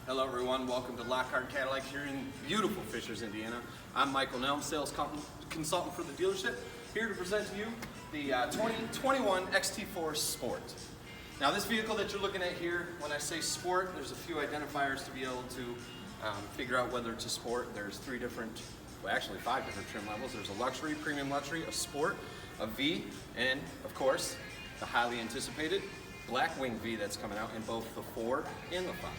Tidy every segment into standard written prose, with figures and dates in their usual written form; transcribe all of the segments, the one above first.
Hello everyone, welcome to Lockhart Cadillac here in beautiful Fishers, Indiana. I'm Michael Nelms, sales consultant for the dealership, here to present to you the 2021 XT4 Sport. Now this vehicle that you're looking at here, when I say sport, there's a few identifiers to be able to figure out whether it's a sport. There's five different trim levels. There's a luxury, premium luxury, a sport, a V, and of course, the highly anticipated black wing V that's coming out in both the 4 and the 5.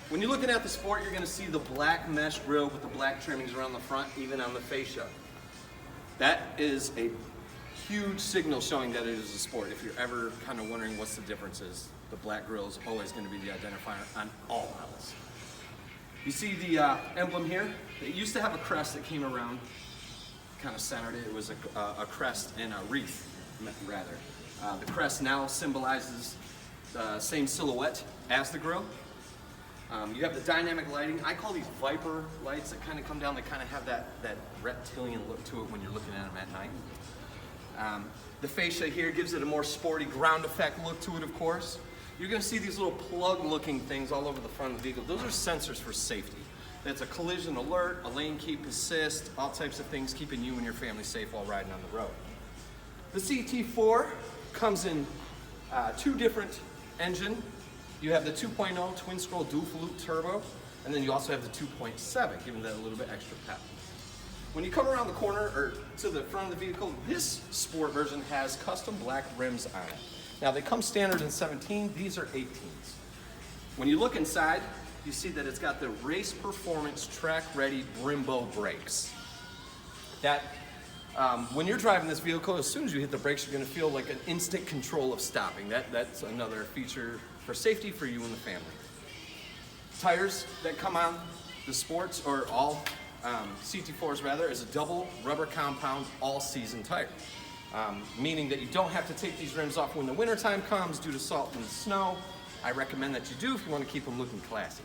When you're looking at the Sport, you're going to see the black mesh grille with the black trimmings around the front, even on the fascia. That is a huge signal showing that it is a Sport. If you're ever kind of wondering what's the difference is, the black grille is always going to be the identifier on all models. You see the emblem here? It used to have a crest that came around, kind of centered it. It was a crest and a wreath, rather. The crest now symbolizes the same silhouette as the grille. You have the dynamic lighting. I call these Viper lights that kind of come down. They kind of have that reptilian look to it when you're looking at them at night. The fascia here gives it a more sporty ground effect look to it, of course. You're going to see these little plug-looking things all over the front of the vehicle. Those are sensors for safety. That's a collision alert, a lane keep assist, all types of things keeping you and your family safe while riding on the road. The CT4 comes in two different engine. You have the 2.0 twin scroll dual flute turbo, and then you also have the 2.7, giving that a little bit extra pep. When you come around the corner or to the front of the vehicle, this Sport version has custom black rims on it. Now they come standard in 17, these are 18s. When you look inside, you see that it's got the race performance track ready Brembo brakes. That when you're driving this vehicle, as soon as you hit the brakes, you're going to feel like an instant control of stopping. That's another feature for safety for you and the family. Tires that come on the Sports, or all CT4s rather, is a double rubber compound all-season tire. Meaning that you don't have to take these rims off when the wintertime comes due to salt and snow. I recommend that you do if you want to keep them looking classy.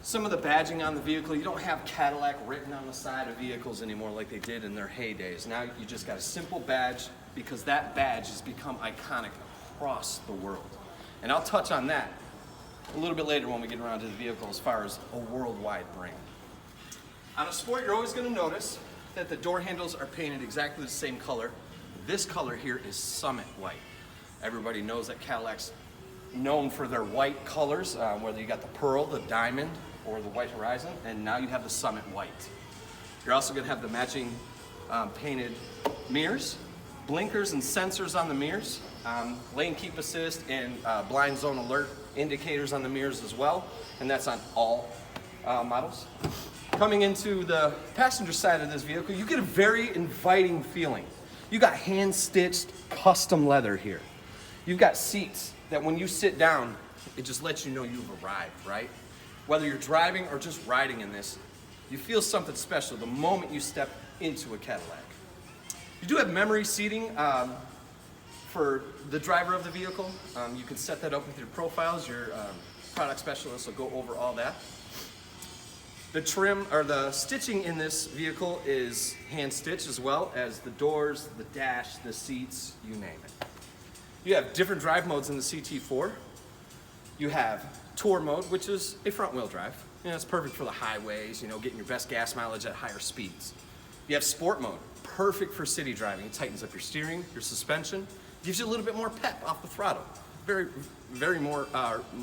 Some of the badging on the vehicle, you don't have Cadillac written on the side of vehicles anymore like they did in their heydays. Now you just got a simple badge because that badge has become iconic across the world. And I'll touch on that a little bit later when we get around to the vehicle as far as a worldwide brand. On a Sport, you're always going to notice that the door handles are painted exactly the same color. This color here is Summit White. Everybody knows that Cadillac's known for their white colors, whether you got the pearl, the diamond, or the white horizon, and now you have the Summit White. You're also going to have the matching painted mirrors, blinkers and sensors on the mirrors, lane keep assist and blind zone alert indicators on the mirrors as well, and that's on all models. Coming into the passenger side of this vehicle, you get a very inviting feeling. You got hand-stitched custom leather here. You've got seats that when you sit down, it just lets you know you've arrived, right? Whether you're driving or just riding in this, you feel something special the moment you step into a Cadillac. You do have memory seating for the driver of the vehicle. You can set that up with your profiles. Your product specialist will go over all that. The trim or the stitching in this vehicle is hand stitched, as well as the doors, the dash, the seats, you name it. You have different drive modes in the CT4. You have Tour mode, which is a front wheel drive. It's perfect for the highways, getting your best gas mileage at higher speeds. You have Sport mode, perfect for city driving. It tightens up your steering, your suspension, gives you a little bit more pep off the throttle.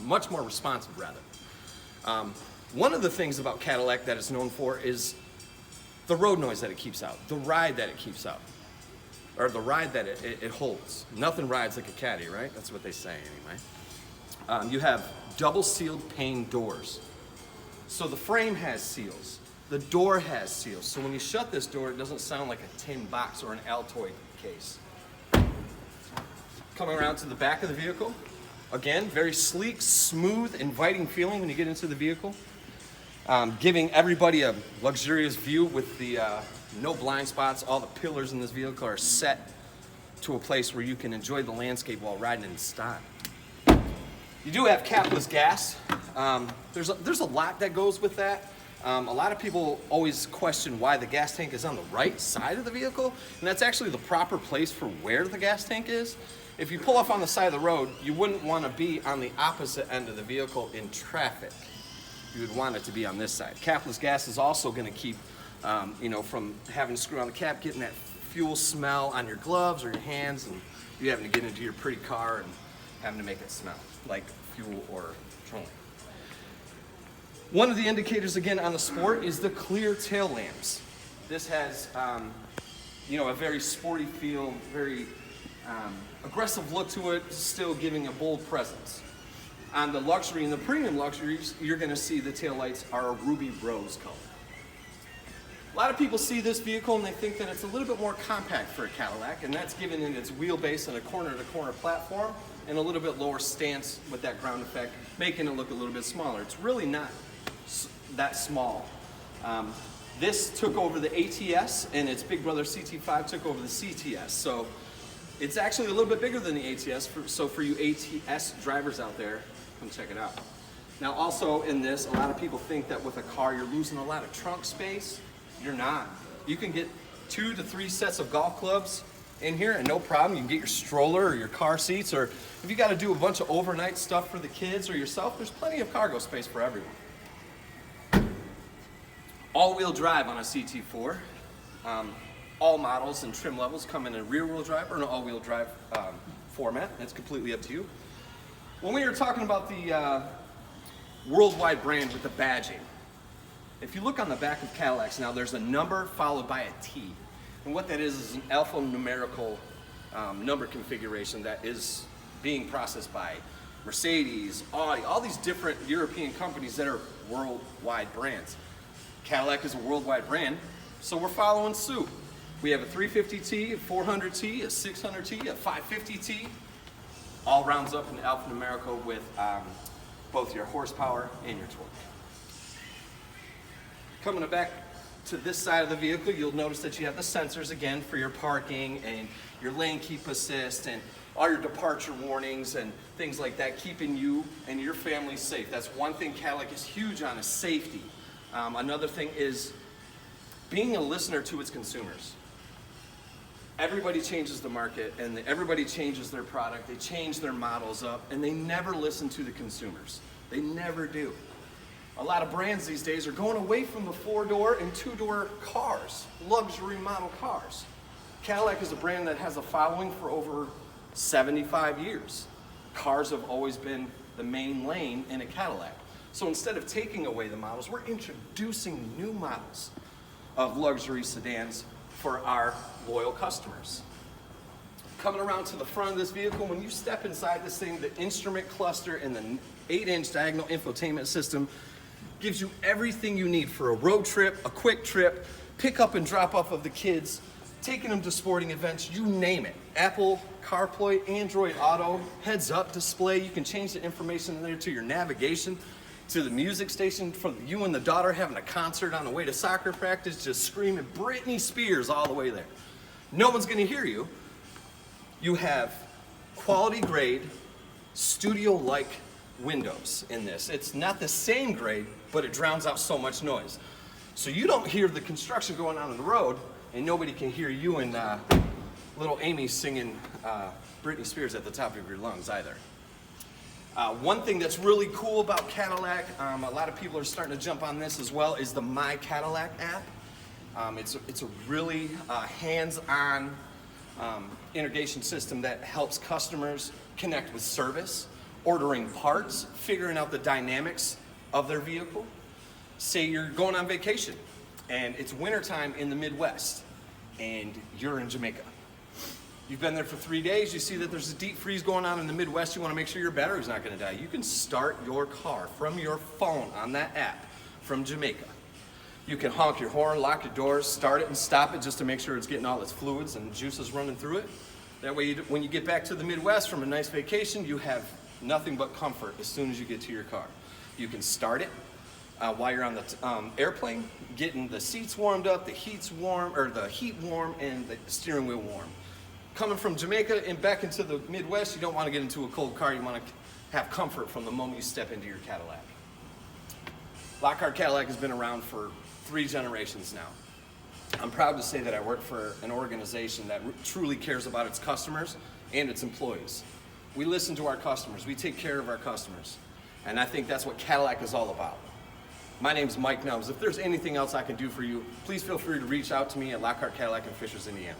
Much more responsive rather. One of the things about Cadillac that it's known for is the road noise that it keeps out, the ride that it keeps out, or the ride that it holds. Nothing rides like a Caddy, right? That's what they say anyway. You have double sealed pane doors. So the frame has seals, the door has seals. So when you shut this door, it doesn't sound like a tin box or an Altoid case. Coming around to the back of the vehicle, again, very sleek, smooth, inviting feeling when you get into the vehicle. Giving everybody a luxurious view with the no blind spots. All the pillars in this vehicle are set to a place where you can enjoy the landscape while riding in style. You do have capless gas. There's a lot that goes with that. A lot of people always question why the gas tank is on the right side of the vehicle, and that's actually the proper place for where the gas tank is. if you pull off on the side of the road, you wouldn't want to be on the opposite end of the vehicle in traffic. You would want it to be on this side. Capless gas is also going to keep, from having to screw on the cap, getting that fuel smell on your gloves or your hands, and you having to get into your pretty car and having to make it smell like fuel or petroleum. One of the indicators again on the Sport is the clear tail lamps. This has, a very sporty feel, very aggressive look to it, still giving a bold presence. On the luxury and the premium luxuries, you're going to see the taillights are a ruby rose color. A lot of people see this vehicle and they think that it's a little bit more compact for a Cadillac, and that's given in its wheelbase and a corner-to-corner platform and a little bit lower stance with that ground effect, making it look a little bit smaller. It's really not that small. This took over the ATS, and its big brother CT5 took over the CTS. So it's actually a little bit bigger than the ATS, so for you ATS drivers out there, come check it out. Now also in this, a lot of people think that with a car you're losing a lot of trunk space. You're not. You can get 2 to 3 sets of golf clubs in here and no problem. You can get your stroller or your car seats, or if you got to do a bunch of overnight stuff for the kids or yourself, there's plenty of cargo space for everyone. All-wheel drive on a CT4. All models and trim levels come in a rear-wheel drive or an all-wheel drive format. It's completely up to you. When we were talking about the worldwide brand with the badging, if you look on the back of Cadillacs now, there's a number followed by a T. And what that is an alphanumerical number configuration that is being processed by Mercedes, Audi, all these different European companies that are worldwide brands. Cadillac is a worldwide brand, so we're following suit. We have a 350T, a 400T, a 600T, a 550T. All rounds up in alphanumerical with both your horsepower and your torque. Coming back to this side of the vehicle, you'll notice that you have the sensors again for your parking and your lane keep assist and all your departure warnings and things like that, keeping you and your family safe. That's one thing Cadillac is huge on, is safety. Another thing is being a listener to its consumers. Everybody changes the market and everybody changes their product. They change their models up and they never listen to the consumers. They never do. A lot of brands these days are going away from the 4-door and 2-door cars, luxury model cars. Cadillac is a brand that has a following for over 75 years. Cars have always been the main lane in a Cadillac. So instead of taking away the models, we're introducing new models of luxury sedans for our loyal customers. Coming around to the front of this vehicle, when you step inside this thing, the instrument cluster and the 8-inch diagonal infotainment system gives you everything you need for a road trip, a quick trip, pick up and drop off of the kids, taking them to sporting events, you name it. Apple CarPlay, Android Auto, heads-up display. You can change the information in there to your navigation, to the music station for you and the daughter having a concert on the way to soccer practice, just screaming Britney Spears all the way there. No one's gonna hear you. You have quality grade, studio-like windows in this. It's not the same grade, but it drowns out so much noise. So you don't hear the construction going on the road, and nobody can hear you and little Amy singing Britney Spears at the top of your lungs either. One thing that's really cool about Cadillac, a lot of people are starting to jump on this as well, is the My Cadillac app. It's a really hands-on integration system that helps customers connect with service, ordering parts, figuring out the dynamics of their vehicle. Say you're going on vacation and it's wintertime in the Midwest and you're in Jamaica. You've been there for 3 days, you see that there's a deep freeze going on in the Midwest, you want to make sure your battery's not going to die. You can start your car from your phone on that app from Jamaica. You can honk your horn, lock your doors, start it and stop it just to make sure it's getting all its fluids and juices running through it. That way, when you get back to the Midwest from a nice vacation, you have nothing but comfort as soon as you get to your car. You can start it while you're on the airplane, getting the seats warmed up, the heat warm, and the steering wheel warm. Coming from Jamaica and back into the Midwest, you don't want to get into a cold car. You want to have comfort from the moment you step into your Cadillac. Lockhart Cadillac has been around for 3 generations now. I'm proud to say that I work for an organization that truly cares about its customers and its employees. We listen to our customers. We take care of our customers. And I think that's what Cadillac is all about. My name's Mike Nelms. If there's anything else I can do for you, please feel free to reach out to me at Lockhart Cadillac in Fishers, Indiana.